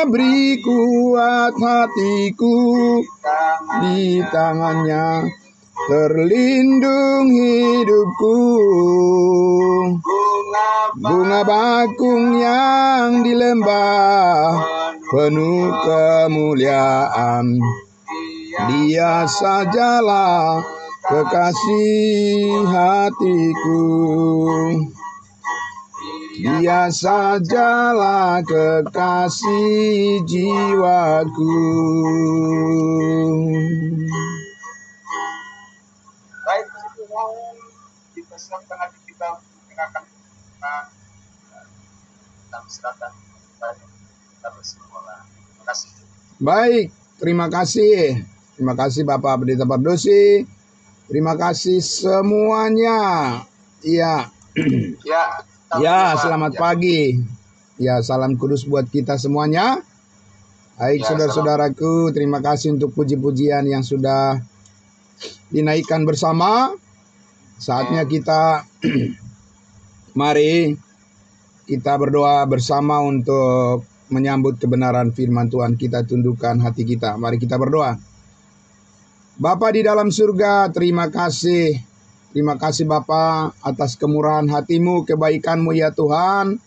Beri kuat hatiku, di tangannya terlindung hidupku. Bunga bakung yang di lembah penuh kemuliaan, Dia sajalah kekasih hatiku. Dia sajalah kekasih jiwaku. Baik, itu mau dipersiapkan hati kita untuk mendengarkan firman dan silakan kita bersekolah. Terima kasih. Baik, terima kasih. Terima kasih Bapak Pendeta Pardosi. Terima kasih semuanya. Iya. Ya, selamat pagi. Ya, salam kudus buat kita semuanya. Baik, saudara-saudaraku, terima kasih untuk puji-pujian yang sudah dinaikkan bersama. Saatnya kita mari kita berdoa bersama untuk menyambut kebenaran firman Tuhan. Kita tundukkan hati kita. Mari kita berdoa. Bapa di dalam surga, terima kasih. Terima kasih Bapa atas kemurahan hati-Mu, kebaikan-Mu ya Tuhan.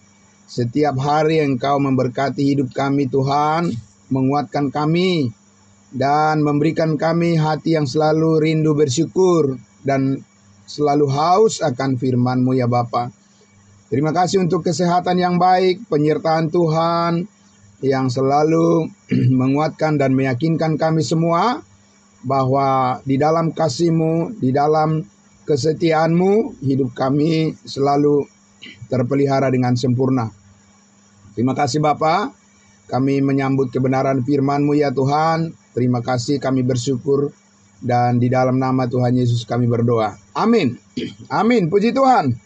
Setiap hari Engkau memberkati hidup kami Tuhan, menguatkan kami, dan memberikan kami hati yang selalu rindu bersyukur, dan selalu haus akan firman-Mu ya Bapa. Terima kasih untuk kesehatan yang baik, penyertaan Tuhan, yang selalu menguatkan dan meyakinkan kami semua, bahwa di dalam kasih-Mu, di dalam kesetiaan-Mu, hidup kami selalu terpelihara dengan sempurna. Terima kasih Bapa, kami menyambut kebenaran firman-Mu ya Tuhan. Terima kasih, kami bersyukur, dan di dalam nama Tuhan Yesus kami berdoa. Amin. Amin, puji Tuhan.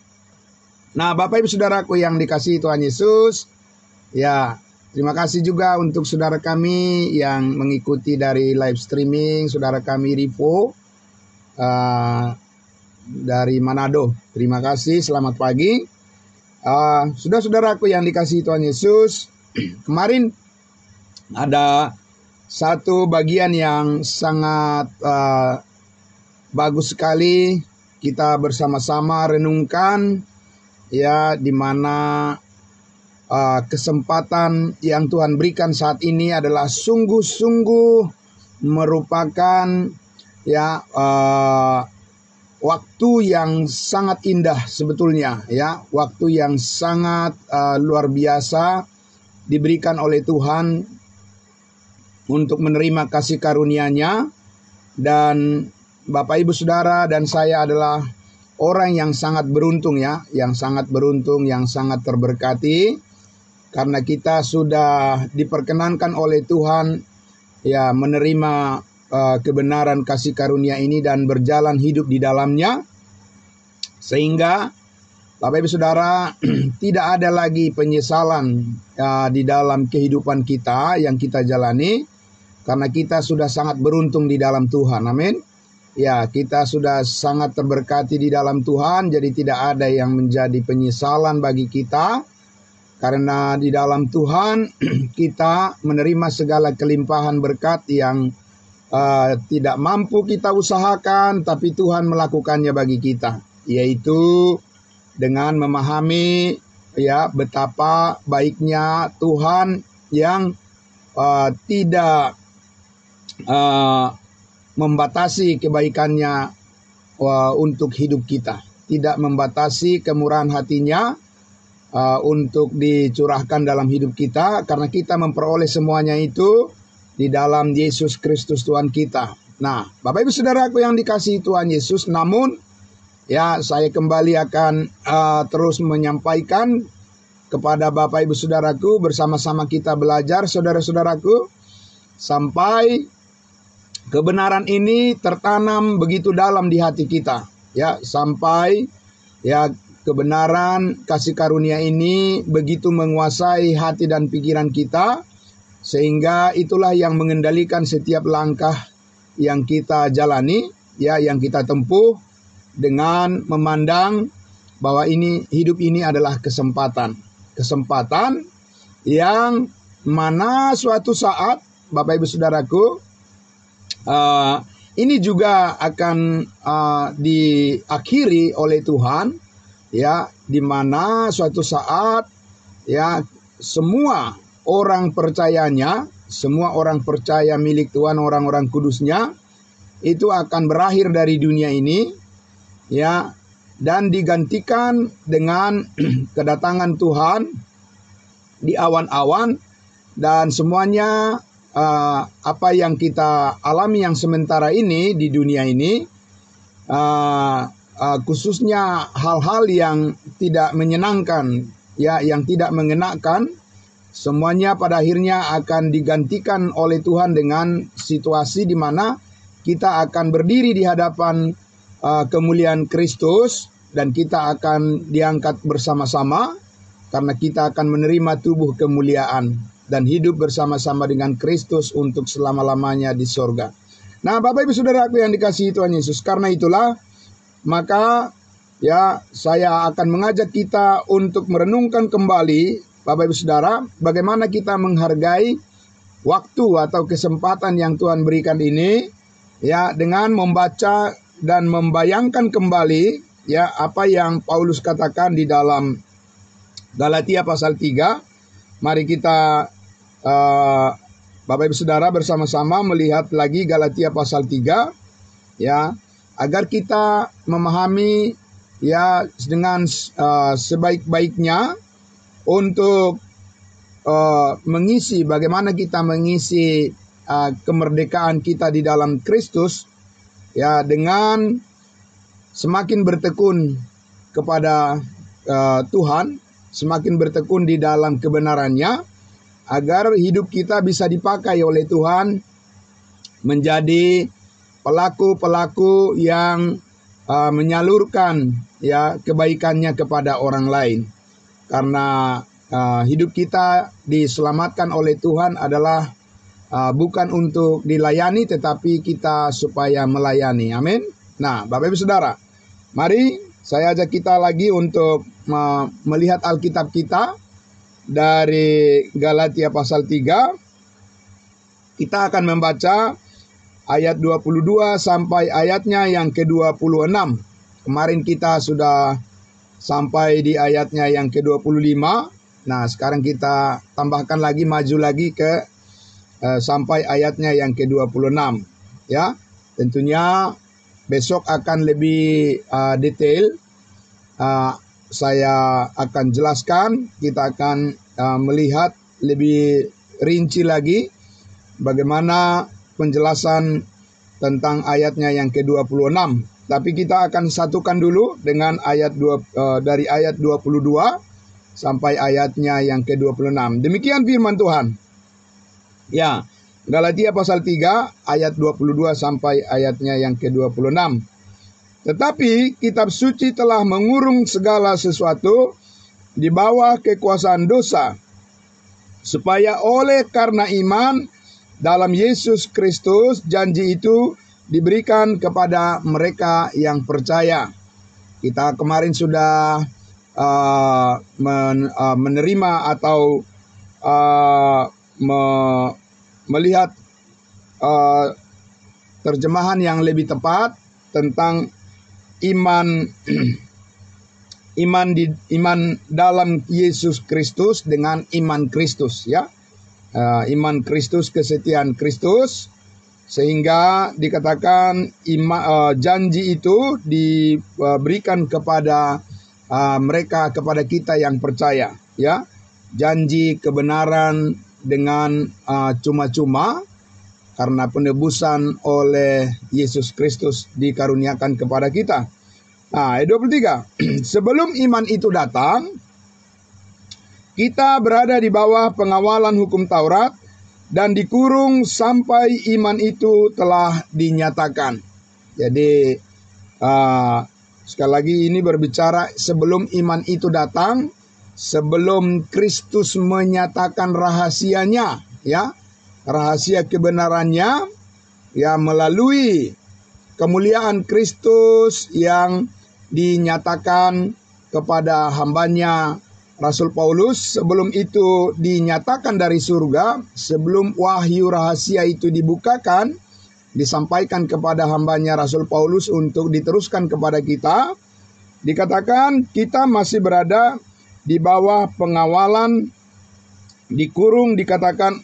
Nah, Bapak Ibu Saudaraku yang dikasihi Tuhan Yesus, ya, terima kasih juga untuk saudara kami yang mengikuti dari live streaming, saudara kami Rivo, dari Manado. Terima kasih, selamat pagi. Saudara-saudaraku yang dikasihi Tuhan Yesus, kemarin ada satu bagian yang sangat bagus sekali. Kita bersama-sama renungkan, ya, di mana kesempatan yang Tuhan berikan saat ini adalah sungguh-sungguh merupakan, ya, waktu yang sangat indah sebetulnya, ya, waktu yang sangat luar biasa diberikan oleh Tuhan untuk menerima kasih karunia-Nya. Dan Bapak Ibu Saudara dan saya adalah orang yang sangat beruntung, ya, yang sangat beruntung, yang sangat terberkati, karena kita sudah diperkenankan oleh Tuhan, ya, menerima kebenaran kasih karunia ini dan berjalan hidup di dalamnya, sehingga Bapak Ibu Saudara tidak ada lagi penyesalan di dalam kehidupan kita yang kita jalani, karena kita sudah sangat beruntung di dalam Tuhan. Amin. Ya, kita sudah sangat terberkati di dalam Tuhan, jadi tidak ada yang menjadi penyesalan bagi kita, karena di dalam Tuhan kita menerima segala kelimpahan berkat yang tidak mampu kita usahakan, tapi Tuhan melakukannya bagi kita, yaitu dengan memahami, ya, betapa baiknya Tuhan yang tidak membatasi kebaikannya untuk hidup kita, tidak membatasi kemurahan hatinya untuk dicurahkan dalam hidup kita, karena kita memperoleh semuanya itu di dalam Yesus Kristus Tuhan kita. Nah, Bapak Ibu Saudaraku yang dikasihi Tuhan Yesus, namun, ya, saya kembali akan terus menyampaikan kepada Bapak Ibu Saudaraku, bersama-sama kita belajar, saudara-saudaraku, sampai kebenaran ini tertanam begitu dalam di hati kita, ya, sampai, ya, kebenaran kasih karunia ini begitu menguasai hati dan pikiran kita, sehingga itulah yang mengendalikan setiap langkah yang kita jalani, ya, yang kita tempuh, dengan memandang bahwa hidup ini adalah kesempatan yang mana suatu saat, Bapak Ibu Saudaraku, ini juga akan diakhiri oleh Tuhan, ya, di mana suatu saat, ya, semua orang percayanya, semua orang percaya milik Tuhan, orang-orang kudusnya, itu akan berakhir dari dunia ini, ya, dan digantikan dengan kedatangan Tuhan di awan-awan, dan semuanya apa yang kita alami yang sementara ini di dunia ini, khususnya hal-hal yang tidak menyenangkan, ya, yang tidak mengenakan, semuanya pada akhirnya akan digantikan oleh Tuhan dengan situasi di mana kita akan berdiri di hadapan kemuliaan Kristus, dan kita akan diangkat bersama-sama karena kita akan menerima tubuh kemuliaan dan hidup bersama-sama dengan Kristus untuk selama-lamanya di sorga. Nah, Bapak Ibu Saudaraku yang dikasihi Tuhan Yesus, karena itulah maka, ya, saya akan mengajak kita untuk merenungkan kembali, Bapak Ibu Saudara, bagaimana kita menghargai waktu atau kesempatan yang Tuhan berikan ini, ya, dengan membaca dan membayangkan kembali, ya, apa yang Paulus katakan di dalam Galatia pasal 3. Mari kita Bapak Ibu Saudara bersama-sama melihat lagi Galatia pasal 3, ya, agar kita memahami, ya, dengan sebaik-baiknya untuk mengisi, bagaimana kita mengisi kemerdekaan kita di dalam Kristus, ya, dengan semakin bertekun kepada Tuhan, semakin bertekun di dalam kebenarannya, agar hidup kita bisa dipakai oleh Tuhan menjadi pelaku-pelaku yang menyalurkan, ya, kebaikannya kepada orang lain. Karena hidup kita diselamatkan oleh Tuhan adalah bukan untuk dilayani, tetapi kita supaya melayani. Amin. Nah, Bapak Ibu Saudara, mari saya ajak kita lagi untuk melihat Alkitab kita dari Galatia pasal 3. Kita akan membaca ayat 22 sampai ayatnya yang ke-26. Kemarin kita sudah sampai di ayatnya yang ke-25. Nah, sekarang kita tambahkan lagi, maju lagi ke sampai ayatnya yang ke-26. Ya, tentunya besok akan lebih detail. Saya akan jelaskan, kita akan melihat lebih rinci lagi bagaimana penjelasan tentang ayatnya yang ke-26. Tapi kita akan satukan dulu dengan ayat dari ayat 22 sampai ayatnya yang ke-26. Demikian firman Tuhan. Ya, Galatia pasal 3 ayat 22 sampai ayatnya yang ke-26. Tetapi kitab suci telah mengurung segala sesuatu di bawah kekuasaan dosa, supaya oleh karena iman dalam Yesus Kristus janji itu diberikan kepada mereka yang percaya. Kita kemarin sudah menerima atau melihat terjemahan yang lebih tepat tentang iman dalam Yesus Kristus dengan iman Kristus, ya, iman Kristus, kesetiaan Kristus, sehingga dikatakan janji itu diberikan kepada mereka, kepada kita yang percaya, ya, janji kebenaran dengan cuma-cuma karena penebusan oleh Yesus Kristus dikaruniakan kepada kita. Nah, ayat 23. Sebelum iman itu datang, kita berada di bawah pengawalan hukum Taurat dan dikurung sampai iman itu telah dinyatakan. Jadi, sekali lagi ini berbicara sebelum iman itu datang, sebelum Kristus menyatakan rahasianya, ya, rahasia kebenarannya, ya, melalui kemuliaan Kristus yang dinyatakan kepada hambanya Rasul Paulus sebelum itu dinyatakan dari surga, sebelum wahyu rahasia itu dibukakan, disampaikan kepada hambanya Rasul Paulus untuk diteruskan kepada kita, dikatakan kita masih berada di bawah pengawalan, dikurung, dikatakan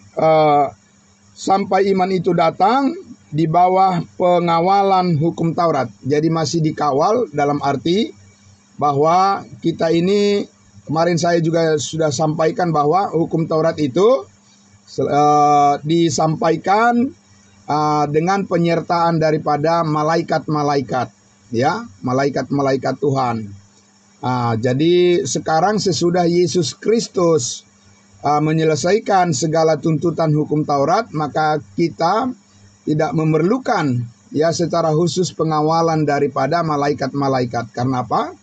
sampai iman itu datang, di bawah pengawalan hukum Taurat. Jadi masih dikawal, dalam arti bahwa kita ini, kemarin saya juga sudah sampaikan bahwa hukum Taurat itu disampaikan dengan penyertaan daripada malaikat-malaikat, ya, malaikat-malaikat Tuhan. Jadi sekarang sesudah Yesus Kristus menyelesaikan segala tuntutan hukum Taurat, maka kita tidak memerlukan, ya, secara khusus pengawalan daripada malaikat-malaikat. Karena apa?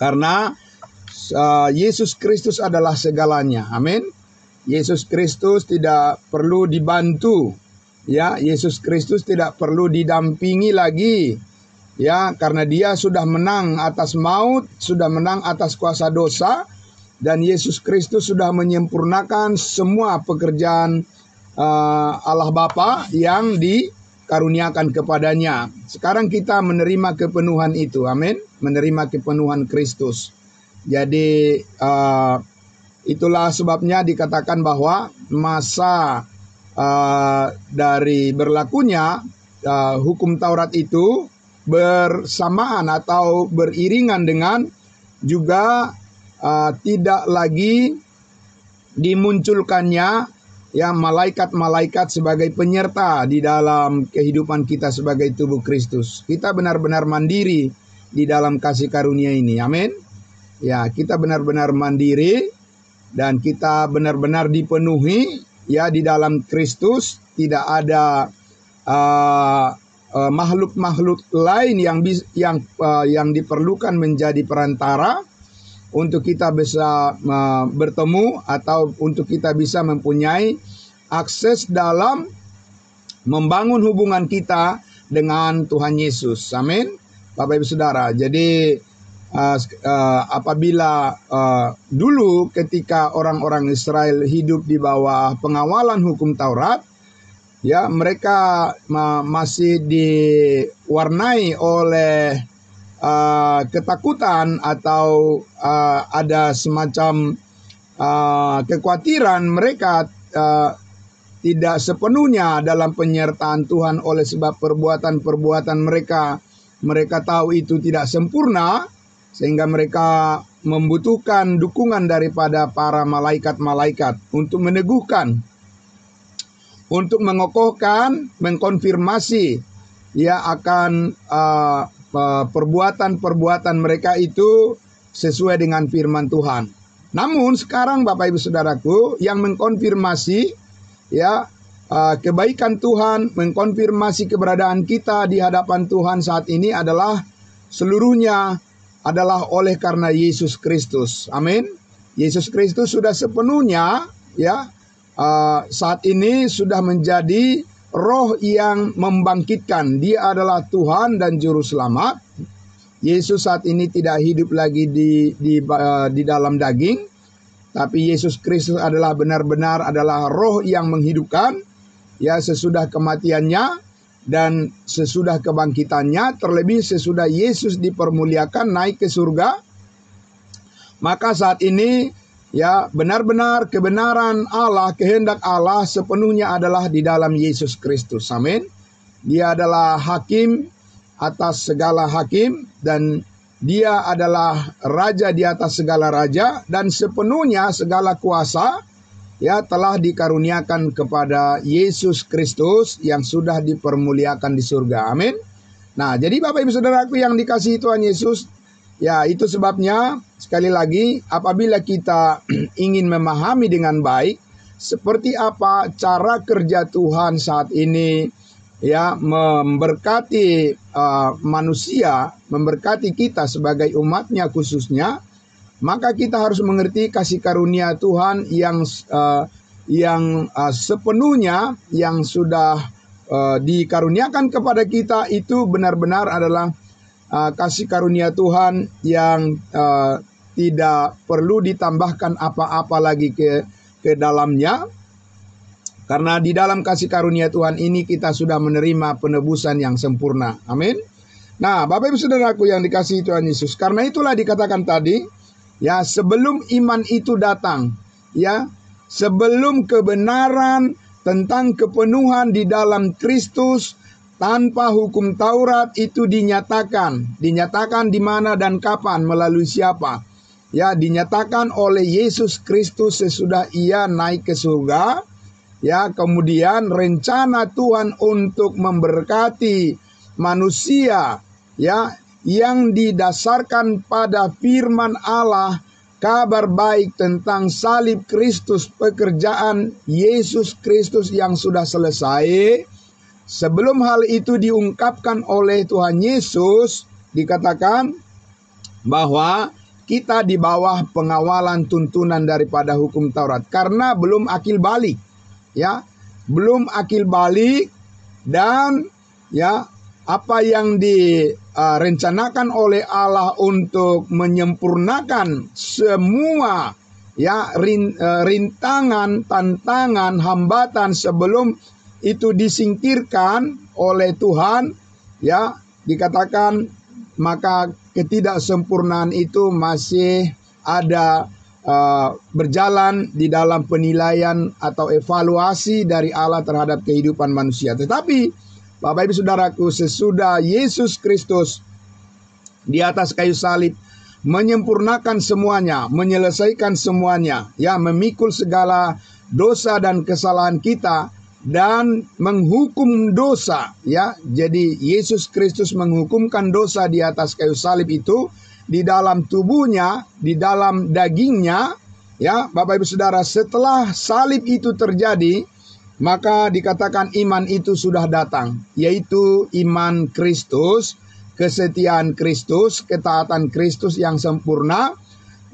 Karena Yesus Kristus adalah segalanya. Amin. Yesus Kristus tidak perlu dibantu. Ya, Yesus Kristus tidak perlu didampingi lagi. Ya, karena dia sudah menang atas maut, sudah menang atas kuasa dosa, dan Yesus Kristus sudah menyempurnakan semua pekerjaan Allah Bapa yang dikaruniakan kepadanya. Sekarang kita menerima kepenuhan itu. Amin. Menerima kepenuhan Kristus. Jadi itulah sebabnya dikatakan bahwa masa dari berlakunya hukum Taurat itu bersamaan atau beriringan dengan juga tidak lagi dimunculkannya, ya, malaikat-malaikat sebagai penyerta di dalam kehidupan kita sebagai tubuh Kristus. Kita benar-benar mandiri di dalam kasih karunia ini. Amin. Ya, kita benar-benar mandiri dan kita benar-benar dipenuhi, ya, di dalam Kristus. Tidak ada makhluk-makhluk lain yang diperlukan menjadi perantara untuk kita bisa bertemu atau untuk kita bisa mempunyai akses dalam membangun hubungan kita dengan Tuhan Yesus. Amin. Bapak Ibu Saudara, jadi apabila dulu ketika orang-orang Israel hidup di bawah pengawalan hukum Taurat, ya, mereka masih diwarnai oleh ketakutan atau ada semacam kekhawatiran mereka tidak sepenuhnya dalam penyertaan Tuhan oleh sebab perbuatan-perbuatan mereka. Mereka tahu itu tidak sempurna, sehingga mereka membutuhkan dukungan daripada para malaikat-malaikat untuk meneguhkan, untuk mengokohkan, mengkonfirmasi, ya, akan perbuatan-perbuatan mereka itu sesuai dengan firman Tuhan. Namun sekarang Bapak Ibu Saudaraku, yang mengkonfirmasi, ya, kebaikan Tuhan, mengkonfirmasi keberadaan kita di hadapan Tuhan saat ini adalah seluruhnya adalah oleh karena Yesus Kristus. Amin. Yesus Kristus sudah sepenuhnya, ya, saat ini sudah menjadi Roh yang membangkitkan. Dia adalah Tuhan dan Juru Selamat. Yesus saat ini tidak hidup lagi di dalam daging, tapi Yesus Kristus adalah benar-benar adalah Roh yang menghidupkan, ya, sesudah kematiannya dan sesudah kebangkitannya, terlebih sesudah Yesus dipermuliakan naik ke surga. Maka saat ini, ya, benar-benar kebenaran Allah, kehendak Allah sepenuhnya adalah di dalam Yesus Kristus. Amin. Dia adalah hakim atas segala hakim, dan dia adalah raja di atas segala raja, dan sepenuhnya segala kuasa, ya, telah dikaruniakan kepada Yesus Kristus yang sudah dipermuliakan di surga. Amin. Nah, jadi Bapak Ibu Saudaraku yang dikasihi Tuhan Yesus, ya, itu sebabnya sekali lagi apabila kita ingin memahami dengan baik seperti apa cara kerja Tuhan saat ini, ya, memberkati manusia, memberkati kita sebagai umatnya khususnya, maka kita harus mengerti kasih karunia Tuhan yang sepenuhnya yang sudah dikaruniakan kepada kita itu benar-benar adalah kasih karunia Tuhan yang tidak perlu ditambahkan apa-apa lagi ke dalamnya. Karena di dalam kasih karunia Tuhan ini kita sudah menerima penebusan yang sempurna. Amin. Nah, Bapak Ibu Saudaraku yang dikasihi Tuhan Yesus, karena itulah dikatakan tadi, ya, sebelum iman itu datang, ya, sebelum kebenaran tentang kepenuhan di dalam Kristus tanpa hukum Taurat itu dinyatakan di mana dan kapan, melalui siapa? Ya, dinyatakan oleh Yesus Kristus sesudah Ia naik ke surga. Ya, kemudian rencana Tuhan untuk memberkati manusia, ya, yang didasarkan pada firman Allah, kabar baik tentang salib Kristus, pekerjaan Yesus Kristus yang sudah selesai. Sebelum hal itu diungkapkan oleh Tuhan Yesus, dikatakan bahwa kita di bawah pengawalan tuntunan daripada hukum Taurat karena belum akil balik. Ya, belum akil balik, dan ya, apa yang direncanakan oleh Allah untuk menyempurnakan semua, ya, rintangan, tantangan, hambatan sebelum itu disingkirkan oleh Tuhan, ya, dikatakan maka ketidaksempurnaan itu masih ada berjalan di dalam penilaian atau evaluasi dari Allah terhadap kehidupan manusia. Tetapi Bapak Ibu Saudaraku, sesudah Yesus Kristus di atas kayu salib menyempurnakan semuanya, menyelesaikan semuanya, ya, memikul segala dosa dan kesalahan kita dan menghukum dosa, ya. Jadi Yesus Kristus menghukumkan dosa di atas kayu salib itu di dalam tubuhnya, di dalam dagingnya, ya, Bapak Ibu Saudara. Setelah salib itu terjadi, maka dikatakan iman itu sudah datang, yaitu iman Kristus, kesetiaan Kristus, ketaatan Kristus yang sempurna,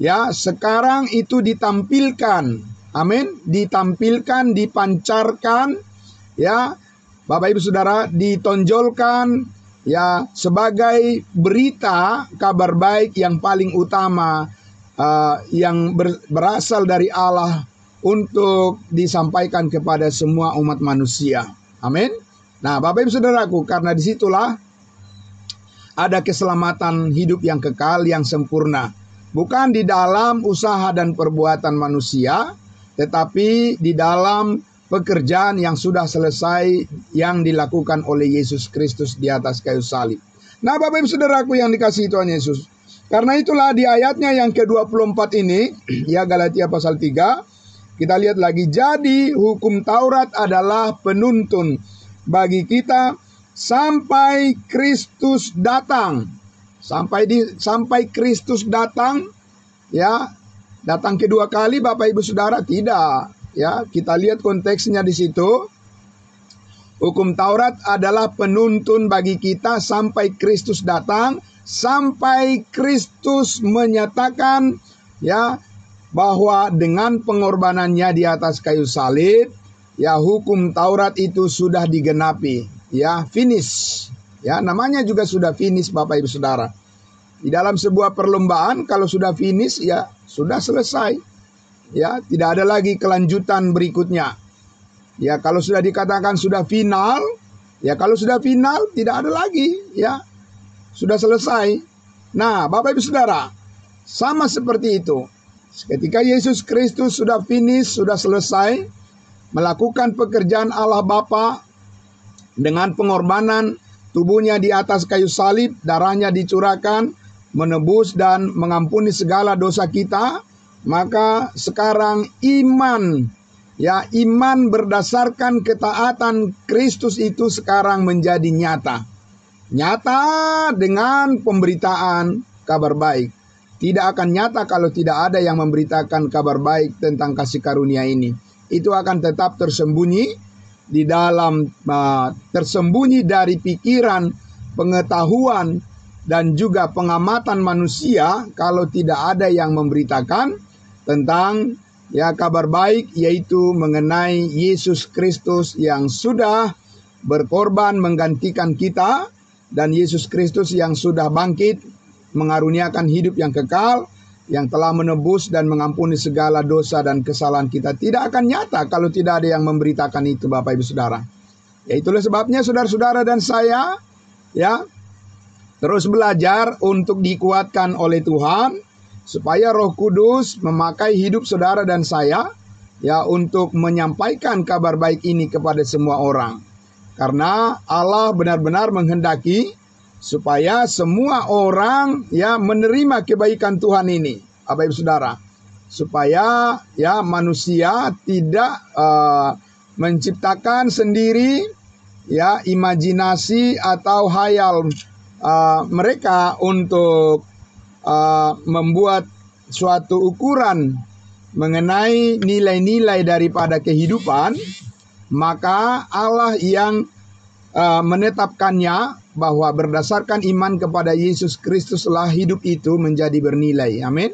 ya. Sekarang itu ditampilkan, amin, ditampilkan, dipancarkan, ya, Bapak Ibu Saudara, ditonjolkan, ya, sebagai berita kabar baik yang paling utama, yang berasal dari Allah untuk disampaikan kepada semua umat manusia. Amin. Nah, Bapak Ibu Saudaraku, karena disitulah ada keselamatan hidup yang kekal, yang sempurna. Bukan di dalam usaha dan perbuatan manusia, tetapi di dalam pekerjaan yang sudah selesai yang dilakukan oleh Yesus Kristus di atas kayu salib. Nah, Bapak Ibu Saudaraku yang dikasihi Tuhan Yesus, karena itulah di ayatnya yang ke-24 ini, ya, Galatia pasal 3, kita lihat lagi. Jadi hukum Taurat adalah penuntun bagi kita sampai Kristus datang. Sampai Kristus datang, ya, datang kedua kali Bapak Ibu Saudara, tidak. Ya, kita lihat konteksnya di situ. Hukum Taurat adalah penuntun bagi kita sampai Kristus datang, sampai Kristus menyatakan, ya, bahwa dengan pengorbanannya di atas kayu salib, ya, hukum Taurat itu sudah digenapi, ya, finish. Ya, namanya juga sudah finish, Bapak Ibu Saudara. Di dalam sebuah perlombaan kalau sudah finish, ya, sudah selesai. Ya, tidak ada lagi kelanjutan berikutnya. Ya, kalau sudah dikatakan sudah final, ya, kalau sudah final tidak ada lagi, ya, sudah selesai. Nah, Bapak Ibu Saudara, sama seperti itu. Ketika Yesus Kristus sudah finish, sudah selesai melakukan pekerjaan Allah Bapa dengan pengorbanan tubuhnya di atas kayu salib, darahnya dicurahkan, menebus dan mengampuni segala dosa kita. Maka sekarang iman, ya, iman berdasarkan ketaatan Kristus itu sekarang menjadi nyata. Nyata dengan pemberitaan kabar baik. Tidak akan nyata kalau tidak ada yang memberitakan kabar baik tentang kasih karunia ini. Itu akan tetap tersembunyi di dalam, tersembunyi dari pikiran, pengetahuan, dan juga pengamatan manusia kalau tidak ada yang memberitakan tentang, ya, kabar baik, yaitu mengenai Yesus Kristus yang sudah berkorban menggantikan kita, dan Yesus Kristus yang sudah bangkit mengaruniakan hidup yang kekal, yang telah menebus dan mengampuni segala dosa dan kesalahan kita tidak akan nyata kalau tidak ada yang memberitakan itu, Bapak Ibu Saudara. Ya, itulah sebabnya saudara-saudara dan saya ya terus belajar untuk dikuatkan oleh Tuhan supaya Roh Kudus memakai hidup saudara dan saya ya untuk menyampaikan kabar baik ini kepada semua orang. Karena Allah benar-benar menghendaki supaya semua orang ya menerima kebaikan Tuhan ini, Bapak Ibu Saudara, supaya ya manusia tidak menciptakan sendiri ya imajinasi atau hayal mereka untuk membuat suatu ukuran mengenai nilai-nilai daripada kehidupan, maka Allah yang menetapkannya bahwa berdasarkan iman kepada Yesus Kristuslah hidup itu menjadi bernilai. Amin.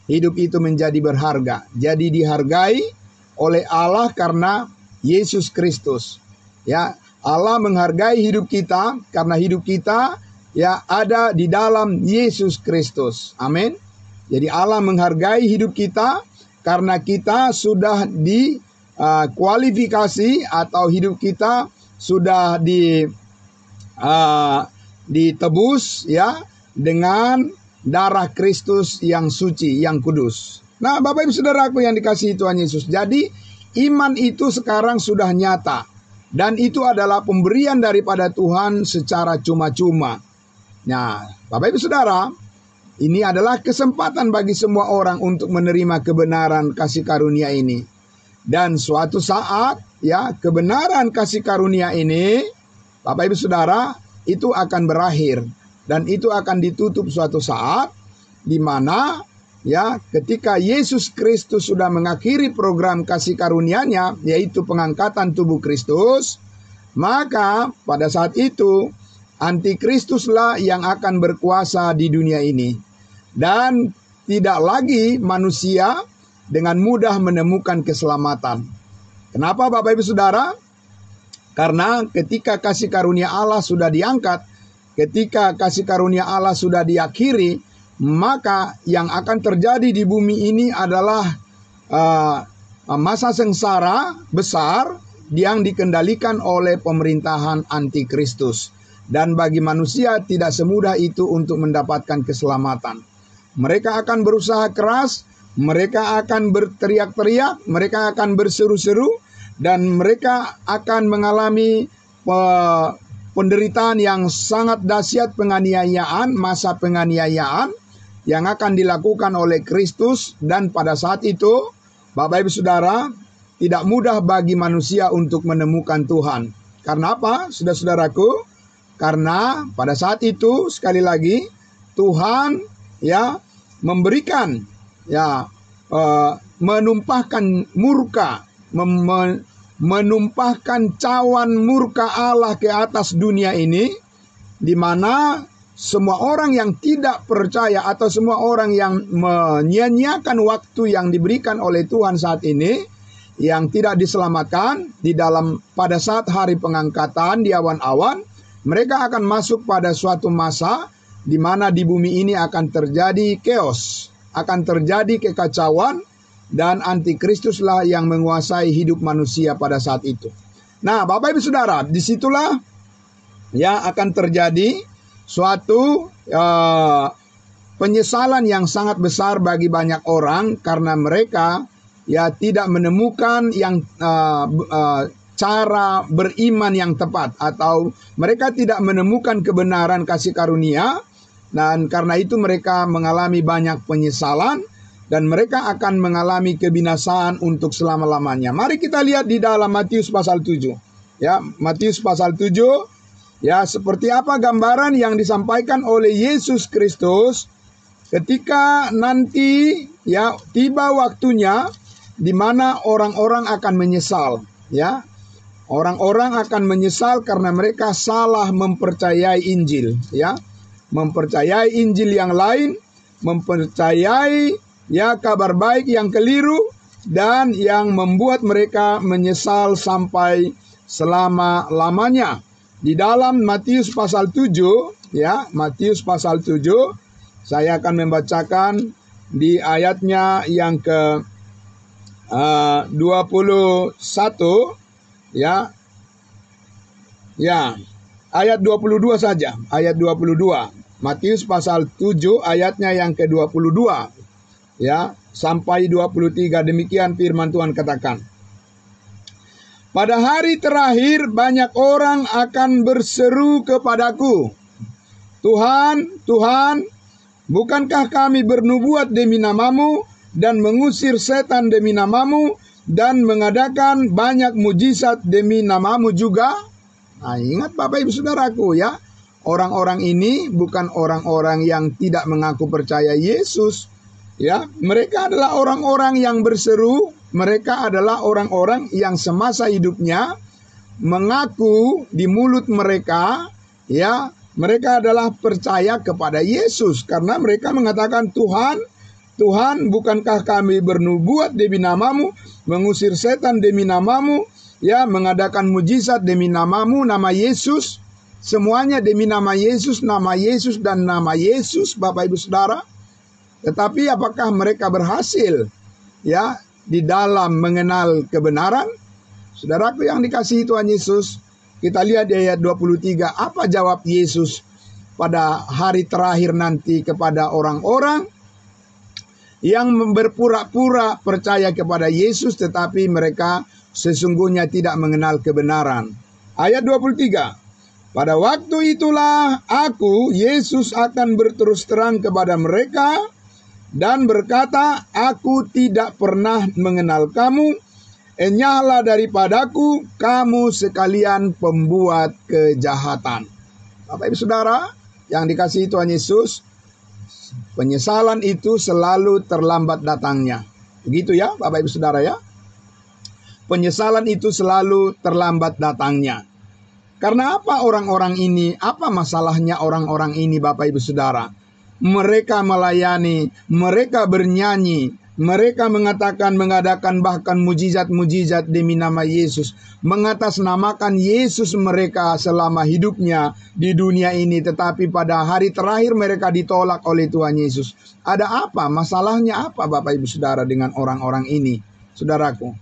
Hidup itu menjadi berharga. Jadi dihargai oleh Allah karena Yesus Kristus. Ya, Allah menghargai hidup kita karena hidup kita ya ada di dalam Yesus Kristus. Amin. Jadi Allah menghargai hidup kita karena kita sudah dikualifikasi atau hidup kita sudah ditebus ya dengan darah Kristus yang suci, yang kudus. Nah, Bapak Ibu Saudaraku yang dikasihi Tuhan Yesus, jadi iman itu sekarang sudah nyata dan itu adalah pemberian daripada Tuhan secara cuma-cuma. Nah, Bapak Ibu Saudara, ini adalah kesempatan bagi semua orang untuk menerima kebenaran kasih karunia ini. Dan suatu saat ya kebenaran kasih karunia ini, Bapak Ibu Saudara, itu akan berakhir dan itu akan ditutup suatu saat di mana ya ketika Yesus Kristus sudah mengakhiri program kasih karunia-Nya, yaitu pengangkatan tubuh Kristus, maka pada saat itu Antikristuslah yang akan berkuasa di dunia ini dan tidak lagi manusia dengan mudah menemukan keselamatan. Kenapa Bapak Ibu Saudara? Karena ketika kasih karunia Allah sudah diangkat, ketika kasih karunia Allah sudah diakhiri, maka yang akan terjadi di bumi ini adalah masa sengsara besar yang dikendalikan oleh pemerintahan Antikristus. Dan bagi manusia tidak semudah itu untuk mendapatkan keselamatan. Mereka akan berusaha keras, mereka akan berteriak-teriak, mereka akan berseru-seru, dan mereka akan mengalami penderitaan yang sangat dahsyat, penganiayaan, masa penganiayaan yang akan dilakukan oleh Kristus. Dan pada saat itu, Bapak Ibu Saudara, tidak mudah bagi manusia untuk menemukan Tuhan. Karena apa, saudara-saudaraku? Karena pada saat itu, sekali lagi, Tuhan ya memberikan ya menumpahkan murka, menumpahkan cawan murka Allah ke atas dunia ini, di mana semua orang yang tidak percaya atau semua orang yang menyia-nyiakan waktu yang diberikan oleh Tuhan saat ini, yang tidak diselamatkan di dalam pada saat hari pengangkatan di awan-awan, mereka akan masuk pada suatu masa di mana di bumi ini akan terjadi chaos, akan terjadi kekacauan, dan Antikristuslah yang menguasai hidup manusia pada saat itu. Nah, Bapak Ibu Saudara, disitulah ya akan terjadi suatu penyesalan yang sangat besar bagi banyak orang karena mereka ya tidak menemukan yang cara beriman yang tepat, atau mereka tidak menemukan kebenaran kasih karunia, dan karena itu mereka mengalami banyak penyesalan dan mereka akan mengalami kebinasaan untuk selama-lamanya. Mari kita lihat di dalam Matius pasal 7. Ya, Matius pasal 7 ya, seperti apa gambaran yang disampaikan oleh Yesus Kristus ketika nanti ya tiba waktunya di mana orang-orang akan menyesal, ya. Orang-orang akan menyesal karena mereka salah mempercayai Injil, ya. Mempercayai Injil yang lain, mempercayai ya kabar baik yang keliru, dan yang membuat mereka menyesal sampai selama-lamanya. Di dalam Matius pasal 7, ya, Matius pasal 7, saya akan membacakan di ayatnya yang ke 21 ya. Ya, ayat 22 saja, ayat 22. Matius pasal 7 ayatnya yang ke-22 ya sampai 23. Demikian firman Tuhan katakan. Pada hari terakhir banyak orang akan berseru kepadaku, Tuhan, Tuhan, bukankah kami bernubuat demi namamu dan mengusir setan demi namamu dan mengadakan banyak mujizat demi namamu juga? Nah, ingat Bapak Ibu Saudaraku ya, orang-orang ini bukan orang-orang yang tidak mengaku percaya Yesus. Ya, mereka adalah orang-orang yang berseru, mereka adalah orang-orang yang semasa hidupnya mengaku di mulut mereka, ya, mereka adalah percaya kepada Yesus karena mereka mengatakan, Tuhan, Tuhan, bukankah kami bernubuat demi namamu, mengusir setan demi namamu, ya, mengadakan mujizat demi namamu, nama Yesus, semuanya demi nama Yesus dan nama Yesus, Bapak Ibu Saudara. Tetapi apakah mereka berhasil ya di dalam mengenal kebenaran? Saudaraku yang dikasihi Tuhan Yesus, kita lihat di ayat 23, apa jawab Yesus pada hari terakhir nanti kepada orang-orang yang berpura-pura percaya kepada Yesus tetapi mereka sesungguhnya tidak mengenal kebenaran. Ayat 23. Pada waktu itulah aku, Yesus, akan berterus terang kepada mereka dan berkata, aku tidak pernah mengenal kamu. Enyahlah daripadaku, kamu sekalian pembuat kejahatan. Bapak Ibu Saudara yang dikasihi Tuhan Yesus, penyesalan itu selalu terlambat datangnya. Begitu ya Bapak Ibu Saudara ya. Penyesalan itu selalu terlambat datangnya. Karena apa orang-orang ini? Apa masalahnya orang-orang ini Bapak Ibu Saudara? Mereka melayani, mereka bernyanyi, mereka mengadakan bahkan mujizat-mujizat demi nama Yesus. Mengatasnamakan Yesus mereka selama hidupnya di dunia ini. Tetapi pada hari terakhir mereka ditolak oleh Tuhan Yesus. Ada apa? Masalahnya apa Bapak Ibu Saudara dengan orang-orang ini? Saudaraku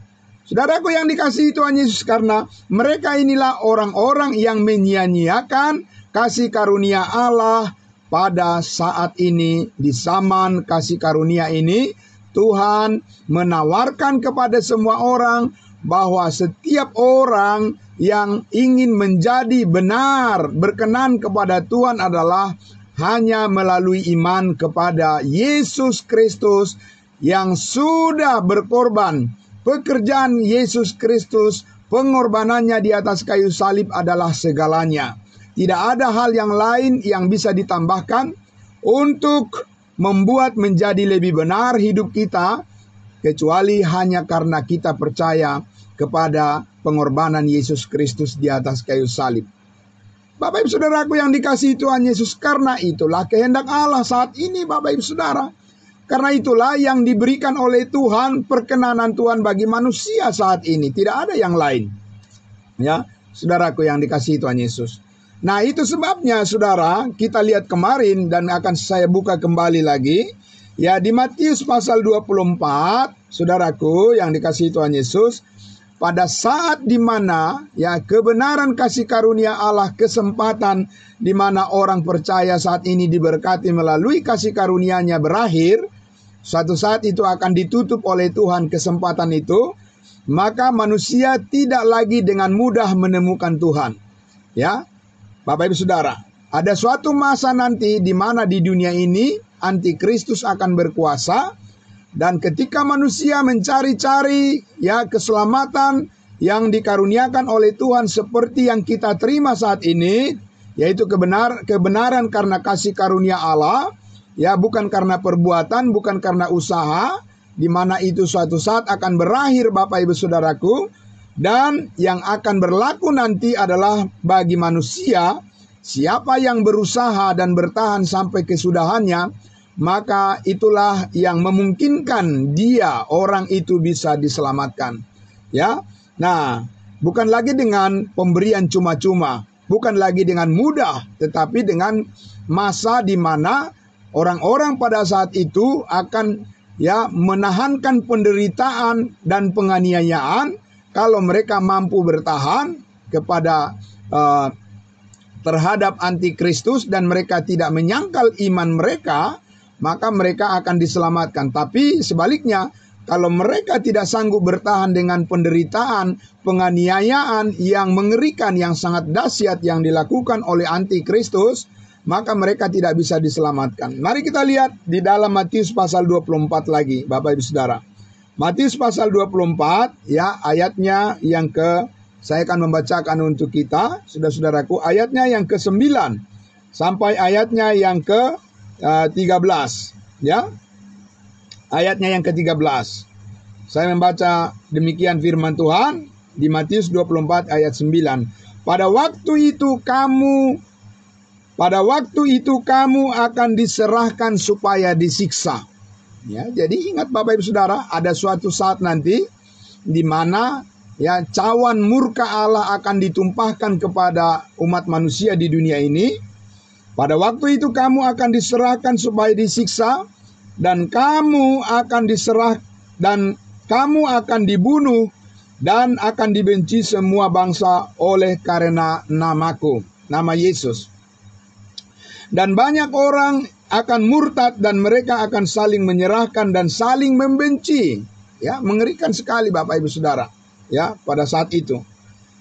yang dikasihi Tuhan Yesus, karena mereka inilah orang-orang yang menyia-nyiakan kasih karunia Allah pada saat ini. Di zaman kasih karunia ini, Tuhan menawarkan kepada semua orang bahwa setiap orang yang ingin menjadi benar, berkenan kepada Tuhan adalah hanya melalui iman kepada Yesus Kristus yang sudah berkorban. Pekerjaan Yesus Kristus, pengorbanannya di atas kayu salib adalah segalanya. Tidak ada hal yang lain yang bisa ditambahkan untuk membuat menjadi lebih benar hidup kita, kecuali hanya karena kita percaya kepada pengorbanan Yesus Kristus di atas kayu salib. Bapak Ibu Saudaraku yang dikasihi Tuhan Yesus, karena itulah kehendak Allah saat ini Bapak Ibu Saudara. Karena itulah yang diberikan oleh Tuhan, perkenanan Tuhan bagi manusia saat ini. Tidak ada yang lain. Ya, saudaraku yang dikasihi Tuhan Yesus. Nah, itu sebabnya saudara, kita lihat kemarin dan akan saya buka kembali lagi. Ya, di Matius pasal 24, saudaraku yang dikasihi Tuhan Yesus. Pada saat di mana ya kebenaran kasih karunia Allah, kesempatan di mana orang percaya saat ini diberkati melalui kasih karunia-Nya berakhir, suatu saat itu akan ditutup oleh Tuhan kesempatan itu, maka manusia tidak lagi dengan mudah menemukan Tuhan. Ya, Bapak Ibu Saudara, ada suatu masa nanti di mana di dunia ini antikristus akan berkuasa. Dan ketika manusia mencari-cari ya keselamatan yang dikaruniakan oleh Tuhan seperti yang kita terima saat ini, yaitu kebenaran karena kasih karunia Allah, ya bukan karena perbuatan, bukan karena usaha, di mana itu suatu saat akan berakhir Bapak Ibu Saudaraku, dan yang akan berlaku nanti adalah bagi manusia, siapa yang berusaha dan bertahan sampai kesudahannya, maka itulah yang memungkinkan dia, orang itu bisa diselamatkan. Ya, nah, bukan lagi dengan pemberian cuma-cuma, bukan lagi dengan mudah, tetapi dengan masa di mana orang-orang pada saat itu akan menahankan penderitaan dan penganiayaan kalau mereka mampu bertahan kepada terhadap antikristus dan mereka tidak menyangkal iman mereka, maka mereka akan diselamatkan. Tapi sebaliknya, kalau mereka tidak sanggup bertahan dengan penderitaan, penganiayaan yang mengerikan, yang sangat dahsyat yang dilakukan oleh antikristus, maka mereka tidak bisa diselamatkan. Mari kita lihat di dalam Matius pasal 24 lagi, Bapak Ibu Saudara. Matius pasal 24, ayatnya yang saya akan membacakan untuk kita, saudara-saudaraku, ayatnya yang ke-9 sampai ayatnya yang ke-13, Ayatnya yang ke-13. Saya membaca demikian firman Tuhan di Matius 24 ayat 9. Pada waktu itu kamu akan diserahkan supaya disiksa. Jadi ingat Bapak Ibu Saudara, ada suatu saat nanti di mana cawan murka Allah akan ditumpahkan kepada umat manusia di dunia ini. Pada waktu itu kamu akan diserahkan supaya disiksa, dan kamu akan dibunuh dan akan dibenci semua bangsa oleh karena namaku, nama Yesus. Dan banyak orang akan murtad dan mereka akan saling menyerahkan dan saling membenci. Mengerikan sekali Bapak Ibu Saudara. Pada saat itu.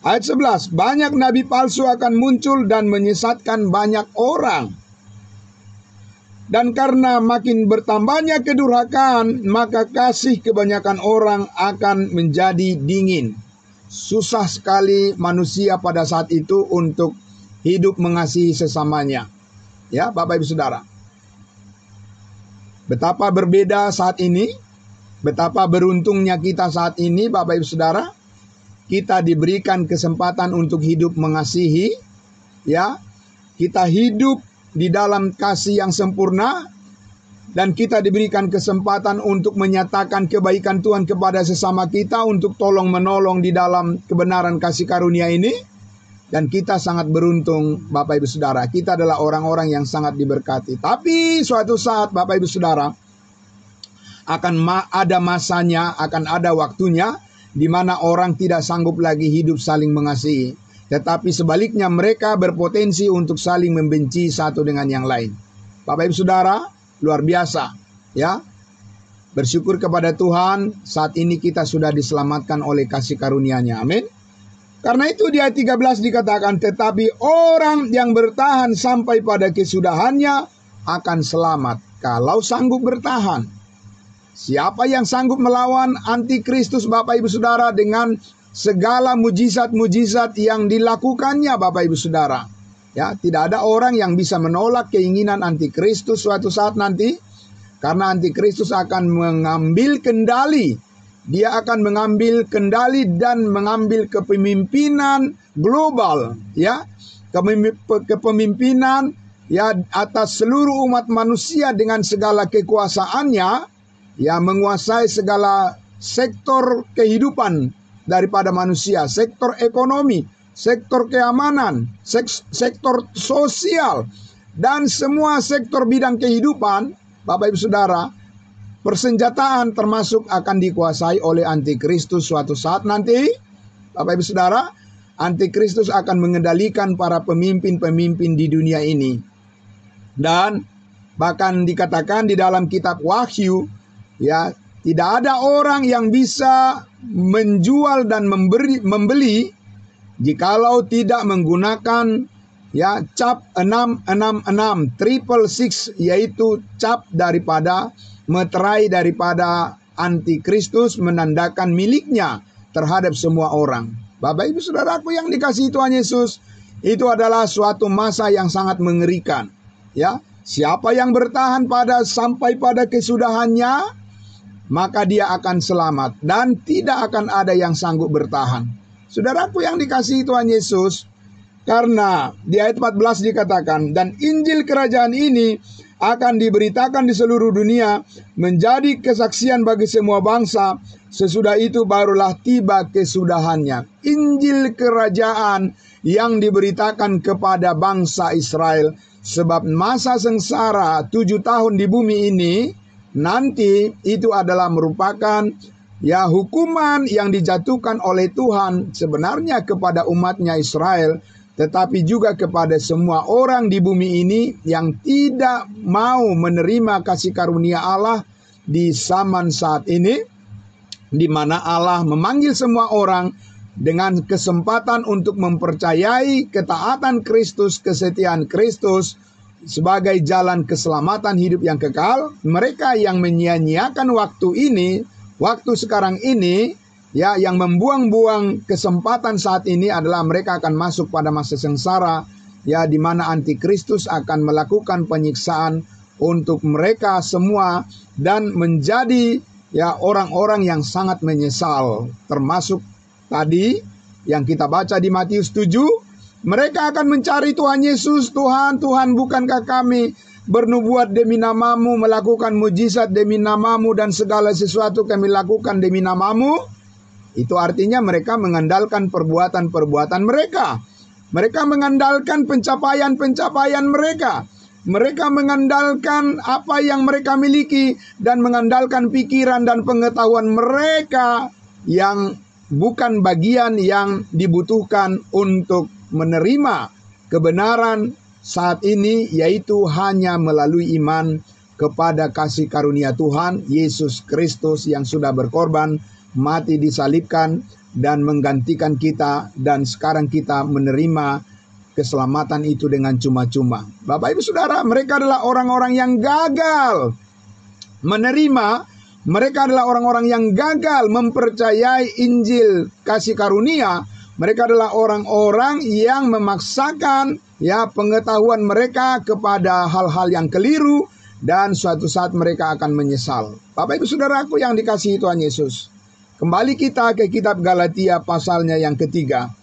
Ayat 11, banyak nabi palsu akan muncul dan menyesatkan banyak orang. Dan karena makin bertambahnya kedurhakaan, maka kasih kebanyakan orang akan menjadi dingin. Susah sekali manusia pada saat itu untuk hidup mengasihi sesamanya. Bapak Ibu Saudara. Betapa berbeda saat ini, betapa beruntungnya kita saat ini, Bapak Ibu Saudara. Kita diberikan kesempatan untuk hidup mengasihi, kita hidup di dalam kasih yang sempurna, dan kita diberikan kesempatan untuk menyatakan kebaikan Tuhan kepada sesama kita, untuk tolong menolong di dalam kebenaran kasih karunia ini. Dan kita sangat beruntung Bapak Ibu Saudara, kita adalah orang-orang yang sangat diberkati. Tapi suatu saat Bapak Ibu Saudara, akan ada masanya, akan ada waktunya di mana orang tidak sanggup lagi hidup saling mengasihi. Tetapi sebaliknya mereka berpotensi untuk saling membenci satu dengan yang lain. Bapak Ibu Saudara, luar biasa. Bersyukur kepada Tuhan, saat ini kita sudah diselamatkan oleh kasih karunia-Nya. Amin. Karena itu di ayat 13 dikatakan, tetapi orang yang bertahan sampai pada kesudahannya akan selamat kalau sanggup bertahan. Siapa yang sanggup melawan antikristus Bapak Ibu Saudara dengan segala mujizat-mujizat yang dilakukannya Bapak Ibu Saudara. Tidak ada orang yang bisa menolak keinginan antikristus suatu saat nanti. Karena antikristus akan mengambil kendali. Dia akan mengambil kendali dan mengambil kepemimpinan global. Kepemimpinan atas seluruh umat manusia dengan segala kekuasaannya. Menguasai segala sektor kehidupan daripada manusia, sektor ekonomi, sektor keamanan, sektor sosial, dan semua sektor bidang kehidupan, Bapak Ibu Saudara, persenjataan termasuk akan dikuasai oleh antikristus suatu saat nanti. Bapak Ibu Saudara, antikristus akan mengendalikan para pemimpin-pemimpin di dunia ini. Dan bahkan dikatakan di dalam kitab Wahyu, tidak ada orang yang bisa menjual dan membeli jikalau tidak menggunakan cap 666 666, yaitu cap daripada meterai daripada antikristus, menandakan miliknya terhadap semua orang. Bapak Ibu Saudaraku yang dikasihi Tuhan Yesus, itu adalah suatu masa yang sangat mengerikan. Siapa yang bertahan sampai pada kesudahannya, maka dia akan selamat dan tidak akan ada yang sanggup bertahan. Saudaraku yang dikasihi Tuhan Yesus, karena di ayat 14 dikatakan, dan Injil kerajaan ini akan diberitakan di seluruh dunia menjadi kesaksian bagi semua bangsa, sesudah itu barulah tiba kesudahannya. Injil kerajaan yang diberitakan kepada bangsa Israel Sebab masa sengsara 7 tahun di bumi ini nanti itu adalah merupakan hukuman yang dijatuhkan oleh Tuhan sebenarnya kepada umatnya Israel, tetapi juga kepada semua orang di bumi ini yang tidak mau menerima kasih karunia Allah di zaman saat ini, di mana Allah memanggil semua orang dengan kesempatan untuk mempercayai ketaatan Kristus, kesetiaan Kristus sebagai jalan keselamatan hidup yang kekal. Mereka yang menyia-nyiakan waktu ini, waktu sekarang ini, yang membuang-buang kesempatan saat ini adalah mereka akan masuk pada masa sengsara, di mana antikristus akan melakukan penyiksaan untuk mereka semua dan menjadi orang-orang yang sangat menyesal, termasuk tadi yang kita baca di Matius 7, mereka akan mencari Tuhan Yesus. Tuhan, Tuhan, bukankah kami bernubuat demi namamu, melakukan mujizat demi namamu, dan segala sesuatu kami lakukan demi namamu? Itu artinya mereka mengandalkan perbuatan-perbuatan mereka. Mereka mengandalkan pencapaian-pencapaian mereka. Mereka mengandalkan apa yang mereka miliki dan mengandalkan pikiran dan pengetahuan mereka yang bukan bagian yang dibutuhkan untuk menerima kebenaran saat ini, yaitu hanya melalui iman kepada kasih karunia Tuhan Yesus Kristus yang sudah berkorban, mati disalibkan, dan menggantikan kita, dan sekarang kita menerima keselamatan itu dengan cuma-cuma. Bapak Ibu Saudara, mereka adalah orang-orang yang gagal menerima. Mereka adalah orang-orang yang gagal mempercayai Injil kasih karunia. Mereka adalah orang-orang yang memaksakan pengetahuan mereka kepada hal-hal yang keliru, dan suatu saat mereka akan menyesal. Bapak Ibu Saudaraku yang dikasihi Tuhan Yesus, kembali kita ke kitab Galatia pasalnya yang ketiga.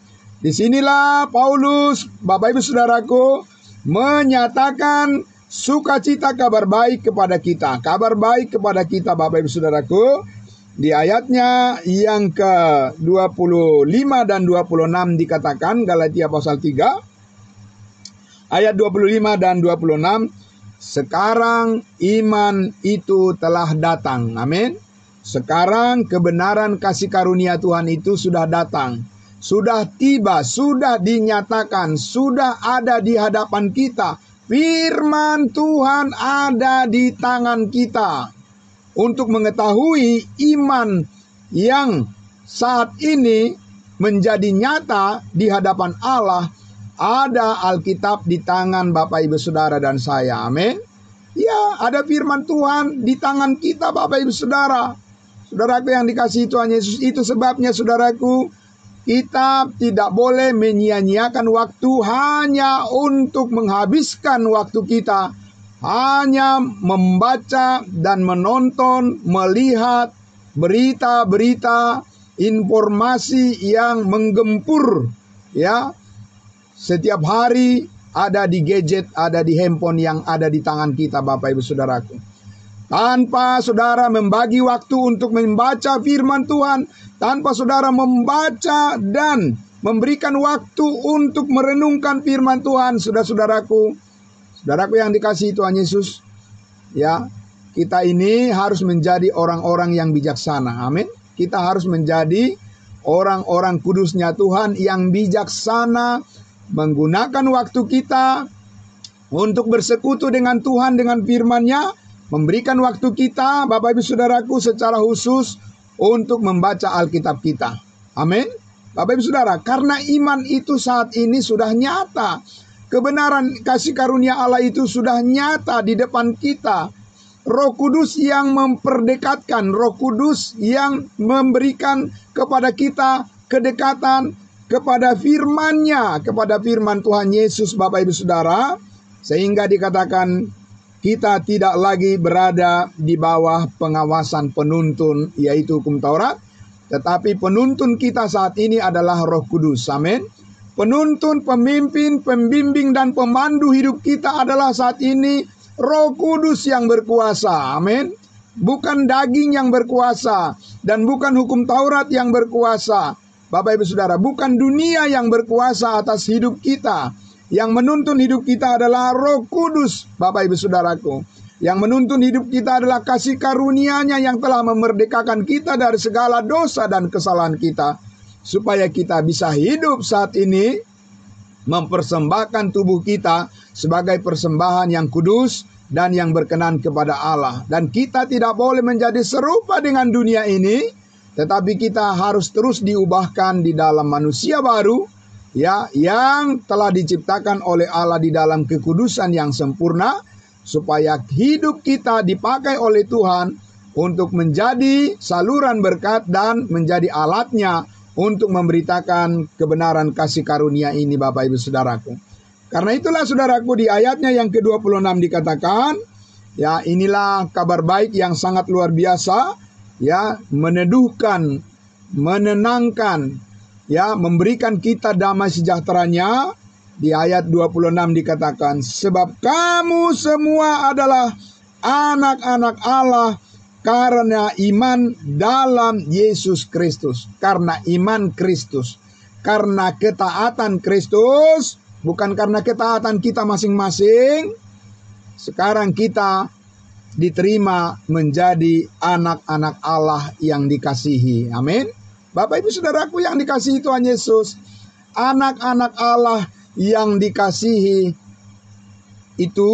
Disinilah Paulus, Bapak Ibu Saudaraku, menyatakan sukacita kabar baik kepada kita. Kabar baik kepada kita, Bapak Ibu Saudaraku. Di ayatnya yang ke-25 dan 26 dikatakan, Galatia pasal 3 ayat 25 dan 26, sekarang iman itu telah datang. Amin. Sekarang kebenaran kasih karunia Tuhan itu sudah datang, sudah tiba, sudah dinyatakan, sudah ada di hadapan kita. Firman Tuhan ada di tangan kita untuk mengetahui iman yang saat ini menjadi nyata di hadapan Allah. Ada Alkitab di tangan Bapak Ibu Saudara dan saya. Amin. Ya, ada firman Tuhan di tangan kita, Bapak Ibu Saudara. Saudaraku yang dikasihi Tuhan Yesus, itu sebabnya saudaraku, kita tidak boleh menyia-nyiakan waktu hanya untuk menghabiskan waktu kita hanya membaca dan menonton, melihat berita-berita, informasi yang menggempur, setiap hari ada di gadget, ada di handphone yang ada di tangan kita, Bapak Ibu Saudaraku. Tanpa saudara membagi waktu untuk membaca firman Tuhan, tanpa saudara membaca dan memberikan waktu untuk merenungkan firman Tuhan, saudaraku yang dikasihi Tuhan Yesus, kita ini harus menjadi orang-orang yang bijaksana. Amin. Kita harus menjadi orang-orang kudusnya Tuhan yang bijaksana, menggunakan waktu kita untuk bersekutu dengan Tuhan, dengan firman-Nya, memberikan waktu kita, Bapak Ibu Saudaraku, secara khusus untuk membaca Alkitab kita. Amin. Bapak Ibu Saudara, karena iman itu saat ini sudah nyata. Kebenaran kasih karunia Allah itu sudah nyata di depan kita. Roh Kudus yang memperdekatkan, Roh Kudus yang memberikan kepada kita kedekatan kepada firman-Nya, kepada firman Tuhan Yesus, Bapak Ibu Saudara, sehingga dikatakan kita tidak lagi berada di bawah pengawasan penuntun, yaitu hukum Taurat, tetapi penuntun kita saat ini adalah Roh Kudus. Amin. Penuntun, pemimpin, pembimbing, dan pemandu hidup kita adalah saat ini Roh Kudus yang berkuasa. Amin. Bukan daging yang berkuasa dan bukan hukum Taurat yang berkuasa. Bapak Ibu Saudara, bukan dunia yang berkuasa atas hidup kita. Yang menuntun hidup kita adalah Roh Kudus, Bapak Ibu Saudaraku. Yang menuntun hidup kita adalah kasih karunia-Nya yang telah memerdekakan kita dari segala dosa dan kesalahan kita, supaya kita bisa hidup saat ini, mempersembahkan tubuh kita sebagai persembahan yang kudus dan yang berkenan kepada Allah. Dan kita tidak boleh menjadi serupa dengan dunia ini, tetapi kita harus terus diubahkan di dalam manusia baru, ya, yang telah diciptakan oleh Allah di dalam kekudusan yang sempurna, supaya hidup kita dipakai oleh Tuhan untuk menjadi saluran berkat dan menjadi alatnya untuk memberitakan kebenaran kasih karunia ini, Bapak Ibu Saudaraku. Karena itulah saudaraku, di ayatnya yang ke-26 dikatakan, ya, inilah kabar baik yang sangat luar biasa, ya, meneduhkan, menenangkan, ya, memberikan kita damai sejahteranya. Di ayat 26 dikatakan, sebab kamu semua adalah anak-anak Allah karena iman dalam Yesus Kristus. Karena iman Kristus, karena ketaatan Kristus, bukan karena ketaatan kita masing-masing. Sekarang kita diterima menjadi anak-anak Allah yang dikasihi. Amin. Bapak Ibu Saudaraku yang dikasihi Tuhan Yesus, anak-anak Allah yang dikasihi itu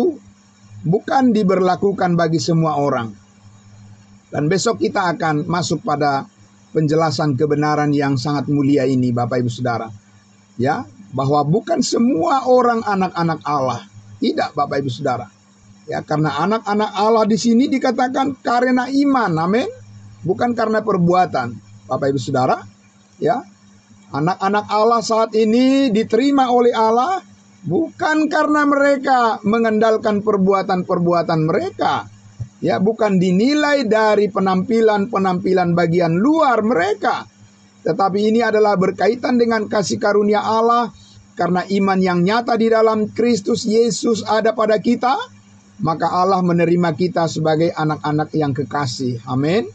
bukan diberlakukan bagi semua orang. Dan besok kita akan masuk pada penjelasan kebenaran yang sangat mulia ini, Bapak Ibu Saudara. Ya, bahwa bukan semua orang anak-anak Allah. Tidak, Bapak Ibu Saudara. Ya, karena anak-anak Allah di sini dikatakan karena iman, amin. Bukan karena perbuatan, Bapak Ibu Saudara. Ya, anak-anak Allah saat ini diterima oleh Allah bukan karena mereka mengandalkan perbuatan-perbuatan mereka. Ya, bukan dinilai dari penampilan-penampilan bagian luar mereka. Tetapi ini adalah berkaitan dengan kasih karunia Allah. Karena iman yang nyata di dalam Kristus Yesus ada pada kita, maka Allah menerima kita sebagai anak-anak yang kekasih. Amin.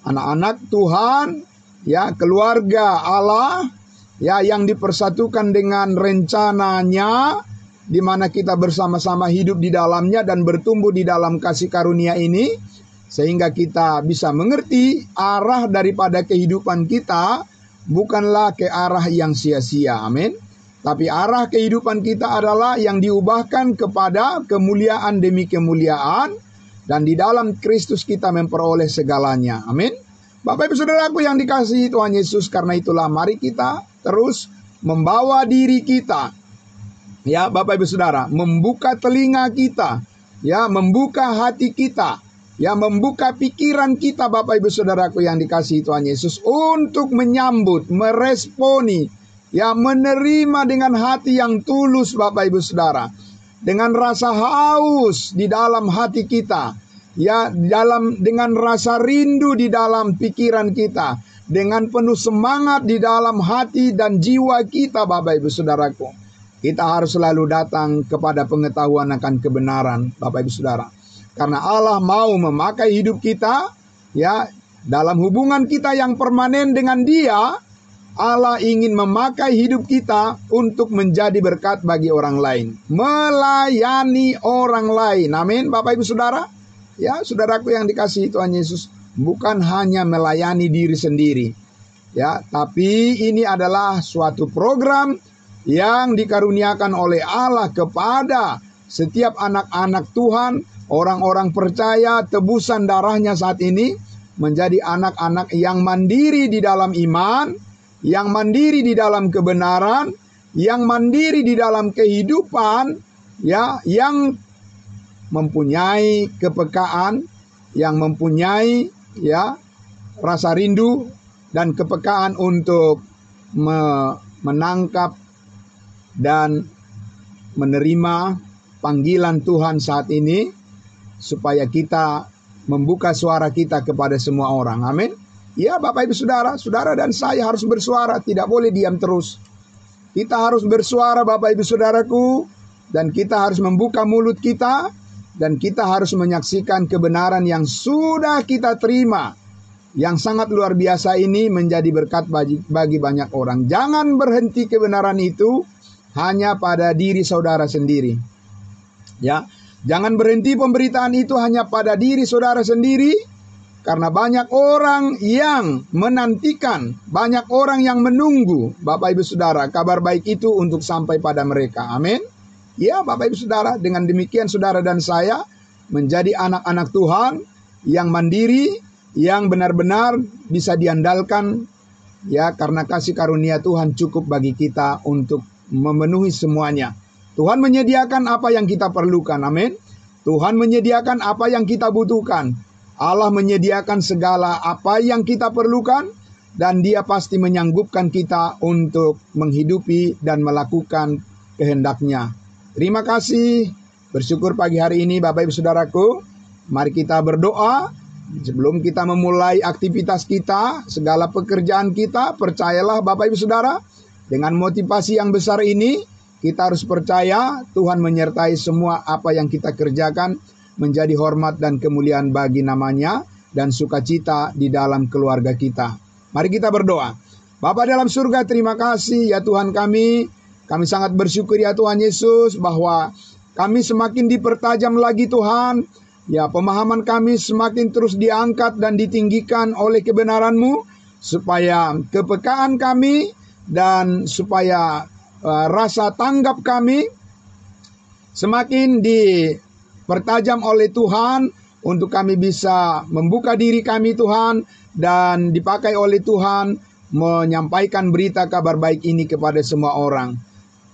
Anak-anak Tuhan, ya, keluarga Allah, ya, yang dipersatukan dengan rencananya, di mana kita bersama-sama hidup di dalamnya dan bertumbuh di dalam kasih karunia ini, sehingga kita bisa mengerti arah daripada kehidupan kita bukanlah ke arah yang sia-sia. Amin. Tapi arah kehidupan kita adalah yang diubahkan kepada kemuliaan demi kemuliaan, dan di dalam Kristus kita memperoleh segalanya. Amin. Bapak Ibu Saudaraku yang dikasihi Tuhan Yesus, karena itulah mari kita terus membawa diri kita, ya Bapak Ibu Saudara, membuka telinga kita, ya, membuka hati kita, ya, membuka pikiran kita, Bapak Ibu Saudaraku yang dikasihi Tuhan Yesus, untuk menyambut, meresponi, ya, menerima dengan hati yang tulus, Bapak Ibu Saudara, dengan rasa haus di dalam hati kita, ya, dengan rasa rindu di dalam pikiran kita, dengan penuh semangat di dalam hati dan jiwa kita, Bapak Ibu Saudaraku. Kita harus selalu datang kepada pengetahuan akan kebenaran, Bapak Ibu Saudara. Karena Allah mau memakai hidup kita, ya, dalam hubungan kita yang permanen dengan Dia. Allah ingin memakai hidup kita untuk menjadi berkat bagi orang lain, melayani orang lain. Amin, Bapak Ibu Saudara. Ya, saudaraku yang dikasihi Tuhan Yesus, bukan hanya melayani diri sendiri, ya, tapi ini adalah suatu program yang dikaruniakan oleh Allah kepada setiap anak-anak Tuhan, orang-orang percaya tebusan darahnya saat ini, menjadi anak-anak yang mandiri di dalam iman, yang mandiri di dalam kebenaran, yang mandiri di dalam kehidupan, ya, yang mempunyai kepekaan, yang mempunyai, ya, rasa rindu dan kepekaan untuk menangkap dan menerima panggilan Tuhan saat ini, supaya kita membuka suara kita kepada semua orang. Amin. Ya, Bapak Ibu Saudara, saudara dan saya harus bersuara, tidak boleh diam terus. Kita harus bersuara, Bapak Ibu Saudaraku, dan kita harus membuka mulut kita, dan kita harus menyaksikan kebenaran yang sudah kita terima, yang sangat luar biasa ini menjadi berkat bagi banyak orang. Jangan berhenti kebenaran itu hanya pada diri saudara sendiri. Ya, jangan berhenti pemberitaan itu hanya pada diri saudara sendiri, karena banyak orang yang menantikan, banyak orang yang menunggu, Bapak Ibu Saudara, kabar baik itu untuk sampai pada mereka. Amin. Ya, Bapak Ibu Saudara, dengan demikian saudara dan saya menjadi anak-anak Tuhan yang mandiri, yang benar-benar bisa diandalkan, ya, karena kasih karunia Tuhan cukup bagi kita untuk memenuhi semuanya. Tuhan menyediakan apa yang kita perlukan, amin. Tuhan menyediakan apa yang kita butuhkan. Allah menyediakan segala apa yang kita perlukan, dan Dia pasti menyanggupkan kita untuk menghidupi dan melakukan kehendak-Nya. Terima kasih. Bersyukur pagi hari ini Bapak Ibu Saudaraku. Mari kita berdoa. Sebelum kita memulai aktivitas kita, segala pekerjaan kita, percayalah Bapak Ibu Saudara, dengan motivasi yang besar ini, kita harus percaya Tuhan menyertai semua apa yang kita kerjakan, menjadi hormat dan kemuliaan bagi namanya, dan sukacita di dalam keluarga kita. Mari kita berdoa. Bapa dalam surga, terima kasih ya Tuhan kami. Kami sangat bersyukur ya Tuhan Yesus, bahwa kami semakin dipertajam lagi Tuhan. Ya, pemahaman kami semakin terus diangkat dan ditinggikan oleh kebenaran-Mu, supaya kepekaan kami dan supaya rasa tanggap kami semakin dipertajam oleh Tuhan, untuk kami bisa membuka diri kami Tuhan, dan dipakai oleh Tuhan menyampaikan berita kabar baik ini kepada semua orang.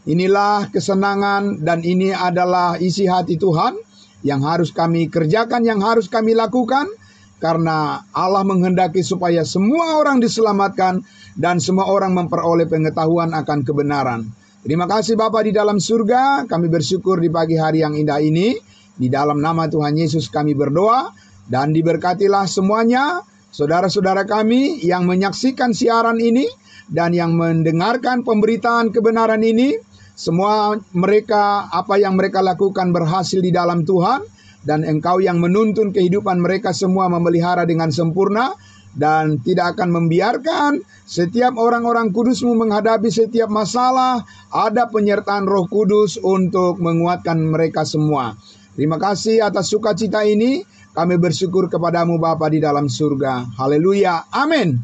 Inilah kesenangan dan ini adalah isi hati Tuhan yang harus kami kerjakan, yang harus kami lakukan, karena Allah menghendaki supaya semua orang diselamatkan dan semua orang memperoleh pengetahuan akan kebenaran. Terima kasih Bapa di dalam surga, kami bersyukur di pagi hari yang indah ini. Di dalam nama Tuhan Yesus kami berdoa, dan diberkatilah semuanya saudara-saudara kami yang menyaksikan siaran ini dan yang mendengarkan pemberitaan kebenaran ini. Semua mereka, apa yang mereka lakukan berhasil di dalam Tuhan, dan Engkau yang menuntun kehidupan mereka semua memelihara dengan sempurna, dan tidak akan membiarkan setiap orang-orang kudus-Mu menghadapi setiap masalah. Ada penyertaan Roh Kudus untuk menguatkan mereka semua. Terima kasih atas sukacita ini. Kami bersyukur kepadamu Bapa di dalam surga. Haleluya. Amin.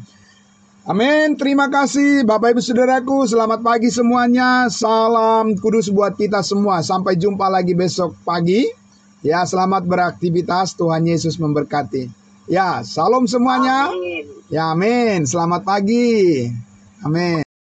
Amin. Terima kasih Bapak Ibu Saudaraku. Selamat pagi semuanya. Salam kudus buat kita semua. Sampai jumpa lagi besok pagi. Ya, selamat beraktivitas. Tuhan Yesus memberkati. Ya, salam semuanya. Amin. Ya, amin. Selamat pagi. Amin.